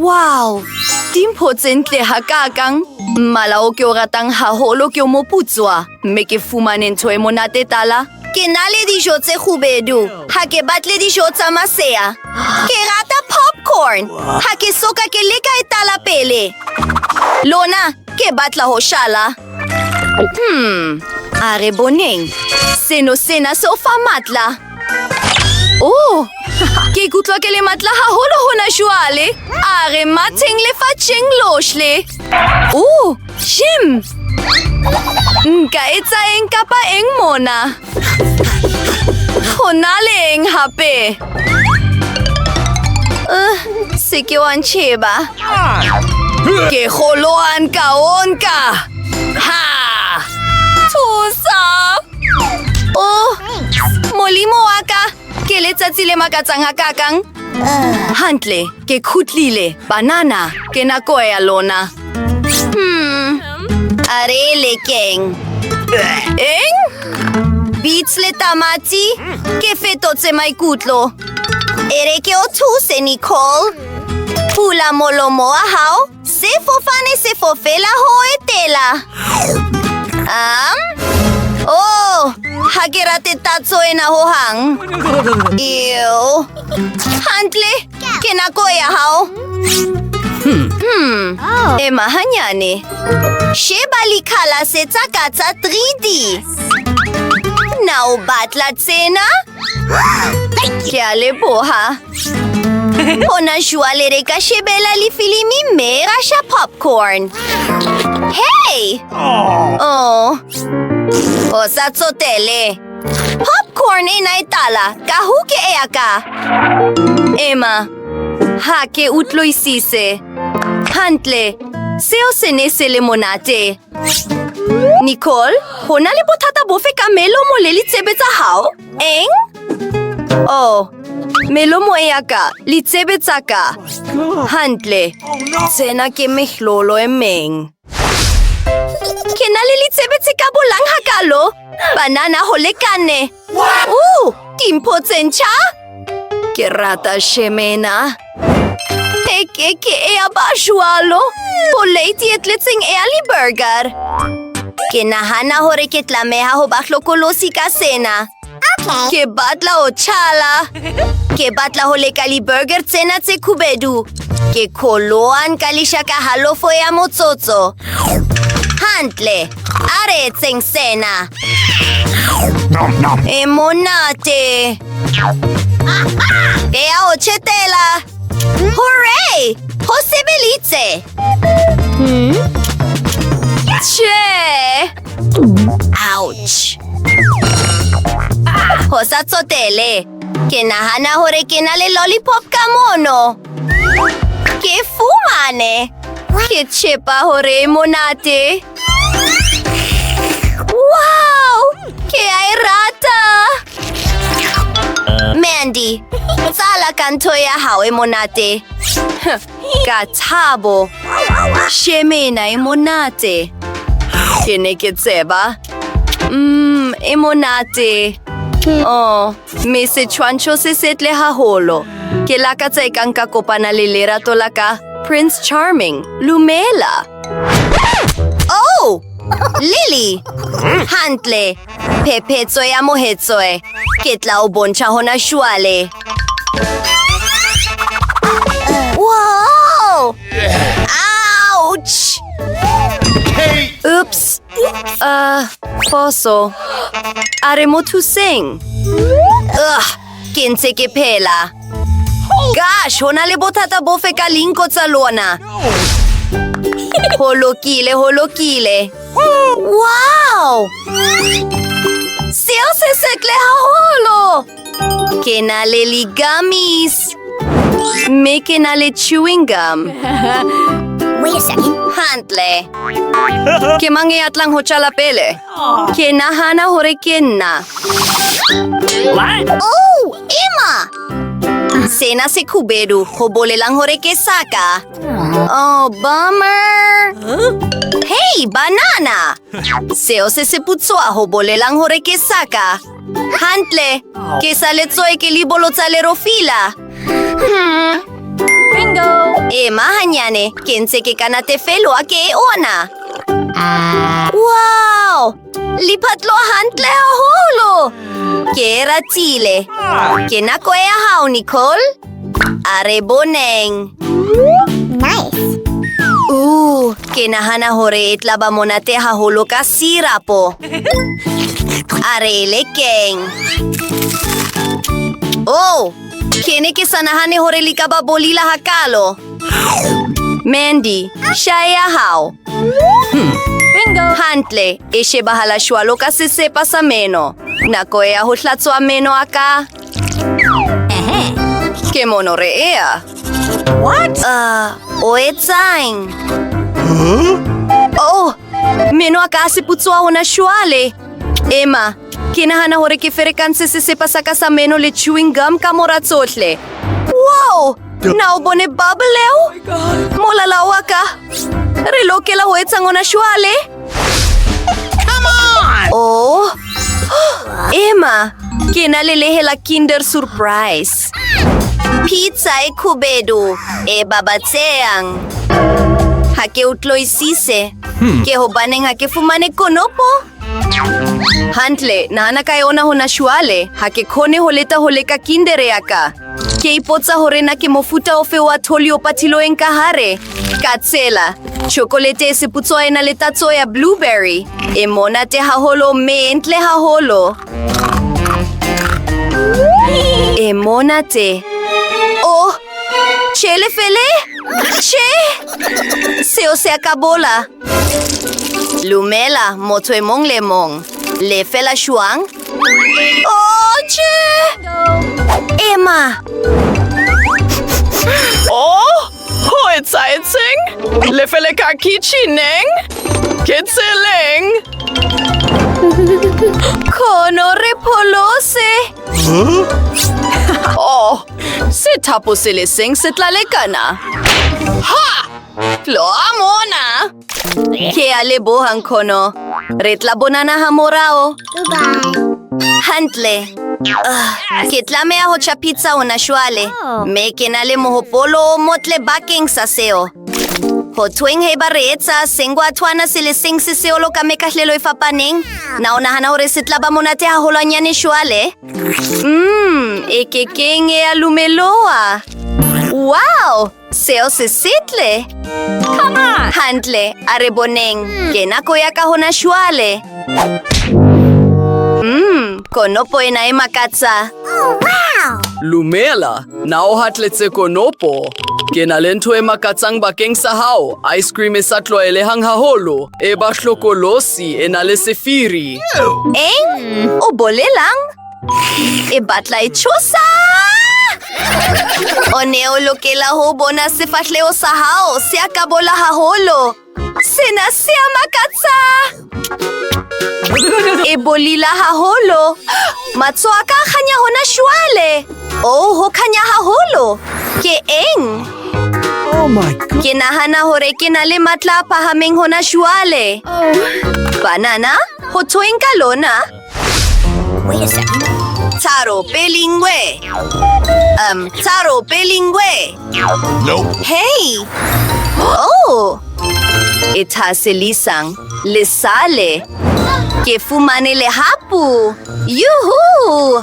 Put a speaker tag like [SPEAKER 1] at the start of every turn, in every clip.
[SPEAKER 1] Wow! Timpho tse ntle hakakang. Malao ke o ratang haholo ke o moputswa. Mme ke fumane ntho e monate tala. Ke na le dijo tse kgubedu. Ha ke batle dijo tsa masea. Ke rata popcorn. Ha ke soka ke leka e tala pele. Lona, ke batla ho shala. Are boneng. Sena se o fa matla. Oh! Ke ikutlwa ke le matla haholo hona jwale. Are mateng lefatsheng lohle. Oh! Jim! Nka etsa eng kapa eng mona? Ho na le eng hape? Se ke wa ntjheba. Ke kgolohan ka. Ha! Thusa! Oh! Molimo wa ka! Ke letsatsi le makatsang hakakang. Hantle, ke khutlile. Banana, ke nako ya lona. Are le keng. Eng? Beats le tamati? Ke fetotse maikutlo. Ere ke o thuse, Nicole. Pula molomo a hao. Se fofela ho etela. Oh! Ha ke rate tatso ena ho hang. Ew. Hantle, ke nako ya hao. Ema hanyane. Sheba likhala se tsakatsa 3D. Na o batla tsena? Ke a leboha. Hona jwale re ka shebella le filimi mme ra sha popcorn. Hey! Oh. O sa tsotele. Popcorn ena e tala. Ka huke e aka. Emma, ha ke utlwisise. Hantle, seo se ne se le monate. Nicole, ho na le bothata bofe ka melomo le ditsebe tsa hao? Eng? Oh, melomo e aka, ditsebe tsa ka. Hantle, tsena ke mehlolo e meng. Ke na le ditsebe tse ka bolang hakalo. Banana ho lekane. Timpho tse ntjha. Ke rata shemena. Ke e a ba jwalo. Poleti e tletseng e a le burger. Ke nahana hore ke tlameha ho ba hlokolosi ka sena. Ke batla ho chala. Ke batla ho leka li burger tsena tse khubedu. Ke kholoan ka lishaka halofo ya motsotso. Hantle, are etseng sena. E monate. Ke a o chetela. Hooray! Ho sebelitse. Che! Ouch! Ho sa tsotele. Ke nahana hore ke na le lollipop ka mono. Ke fumane. Ke tshepa hore monate. Wow! Ke a e rata. Mandy, tsala ka ntho ya hao e monate. Ka thabo. Shemena e monate. Ke ne ke tseba. E monate. Oh, me setshwantsho se setle haholo. Ke lakatsa ekang ka kopana le lerato la ka Prince Charming, Lumela. Oh! Lily! Hantle, phephetso ya mohetsoe. Ke tla o bontsha hona jwale. Wow! Ouch! Oops! Foso. Are mo thuseng. Ke ntse ke phela. Gosh, hona le bothata bofe ka linko tsa lona. Holokile. Wow! Seo se setle haholo. Ke na le gummies. Me ke na le chewing gum. Wait a second. Hantle. Ke mangiat lang ho chala pele. Ke nahana hore ke nna. Oh, Emma! Sena se khubedu. Ho bolelang hore ke saka. Oh, bummer. Hey, banana! Seo se putswa ho bolelang hore ke saka. Hantle, ke sa letsoe ke libolo tsa lerofila. Bingo! Mahanyane, kense ke kanatefelo ke ona. Wow! Lipatlo hantle haholo! Ke ratile. Ke nako e hao, Nicole? Are boneng.
[SPEAKER 2] Nice.
[SPEAKER 1] Ke nahana hore e tla ba monate haholo ka sirapo. Are lekeng. Ke ne ke sa nahane hore li ka ba bolila hakalo. Mandy, siya ya hao.
[SPEAKER 2] Bingo.
[SPEAKER 1] Hantle, e shebahala shwalo ka sesepa sa meno. Nako e a ho hlatswa meno aka. Ke monore ea.
[SPEAKER 2] What?
[SPEAKER 1] O etsang? Meno aka se putswa hona shwale. Emma, ke nahana hore ke ferekang se sesepa sa ka sa meno le chewing gum ka mora tsohle. Wow! Na o bone bubble leo? Molala wa ka. Re lokela ho etsa ngona shwale?
[SPEAKER 2] Come on!
[SPEAKER 1] Emma, ke na le lehela Kinder Surprise. Pizza e khubedu, e babatseang. Ha ke utloisise. Ke hobaneng ha ke fumane konopo? Hantle, nahana ka yona hona shwale. Ha ke khone ho leta ho leka Kinder ya ka. Ke ipotsa hore na ke mofuta ofe wa tholi o patiloeng ka hare. Ka tsela, chocolate e seputswa e na le tatso ya blueberry. E monate haholo mme e ntle haholo. E monate. Che le fele? Che? Seo se akabola. Lumela, moto e mong le mong. Le fela shuang? Che! Emma!
[SPEAKER 3] Ho exciting! Le fele ka kichineng? Kitseling!
[SPEAKER 1] Kono repolose!
[SPEAKER 3] Se tapo se le sing se tlalekana. Ha! Floa mona!
[SPEAKER 1] Ke alebohang kono. Retla bonana hamorao.
[SPEAKER 2] Goodbye.
[SPEAKER 1] Hantle. Ke tlamea ho cha pizza ona shwale. Me ke na le mohopolo o motle bakeng sa seo. Ho tweng he ba re etsa sengwa twana se le seng se seolo ka me kahlelo e fapaneng. Na o nahana hore se tla ba monate haholwanyane shwale? E kekeng e a lumeloa. Wow! Seo se sitle.
[SPEAKER 2] Come on.
[SPEAKER 1] Hantle, are boneng. Ke nako ya ka hona shwale. Konopo e na e makatsa.
[SPEAKER 2] Oh, wow.
[SPEAKER 3] Lumela, nao hatletse konopo. Ke na le ntho e makatsang bakeng sa hao. Ice cream e sa tlwaelehang haholo. E ba hlokolosi e na le sefiri.
[SPEAKER 1] O bolelang? E batla e tshosa! O ne o lokela ho bona sefahleo sa hao se akabola haholo. Sena se a makatsa! E bolila haholo. Matso a ka kganya hona shwale. Ho kganya haholo. Ke eng?
[SPEAKER 3] Oh my god.
[SPEAKER 1] Ke nahana hore ke na le matla a phahameng hona shwale. Banana? Ho thoeng ka lona?
[SPEAKER 2] Wait a second.
[SPEAKER 1] Taro pelingwe. Taro pelingwe.
[SPEAKER 4] Nope.
[SPEAKER 1] Hey! E thaselisang le sale. Ke fumane le hapu. Yuhu!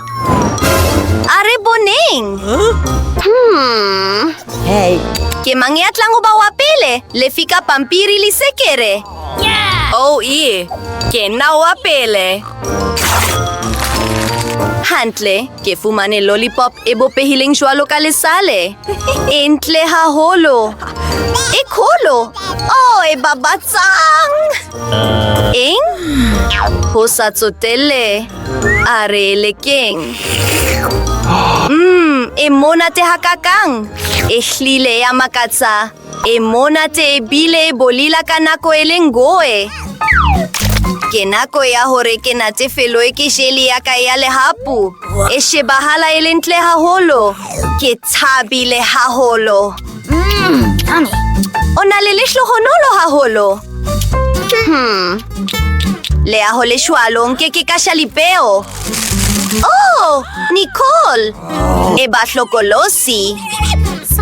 [SPEAKER 1] Are boneng.
[SPEAKER 3] Hey.
[SPEAKER 1] Ke mangiat lang ho ba wa pele. Le fika pampiri li sekere.
[SPEAKER 2] Yeah.
[SPEAKER 1] Ke na wa pele. Hantle, ke fumane lollipop e bopehiling jwalo ka le sale. Entle haholo. E kholo. E babatsang. Eng? Ho sa tsotelle. Are lekeng. E monate hakakang. E hlile ya makatsa. E monate e bile e bolila ka nako e lengoe. Ke nako ya hore ke natefelo e ke jeli ya ka ya lehapu. E shebahala e lentle haholo. Ke thabile haholo.
[SPEAKER 2] Yummy.
[SPEAKER 1] O na le lehlohonolo haholo. Le aho le shwalo nke ke kasha lipeo. Nicole! E ba hlokolosi.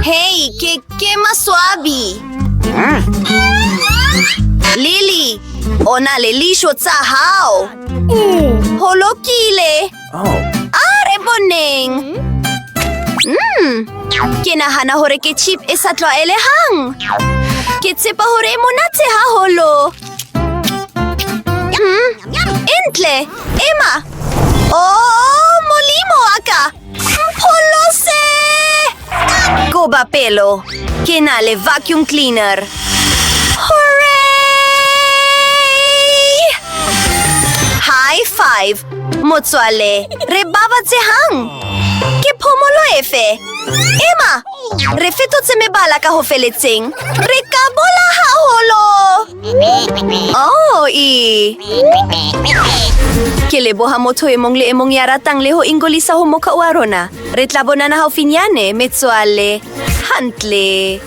[SPEAKER 1] Hey, ke maswabi. Lily, ona le lisho tsa hao. Holokile. Are boneng. Ke nahana hore ke chip e sa tlwaelehang. Ke tshepa hore e monate haholo. Entle, Emma. Oh, molimo aka. Polose. Goba pelo. Ke na le vacuum cleaner. Hooray! High five. Motswale, re babatsehang. Ke phomolo efe? Emma, re fetotse mebala ka ho feletseng. Re ka bola haholo. Oh, Ke leboha motho e mong le e mong ya ratang le ho ingolisa ho mokgwa wa rona. Re tla bonana haufinyane, metswalle. Hantle.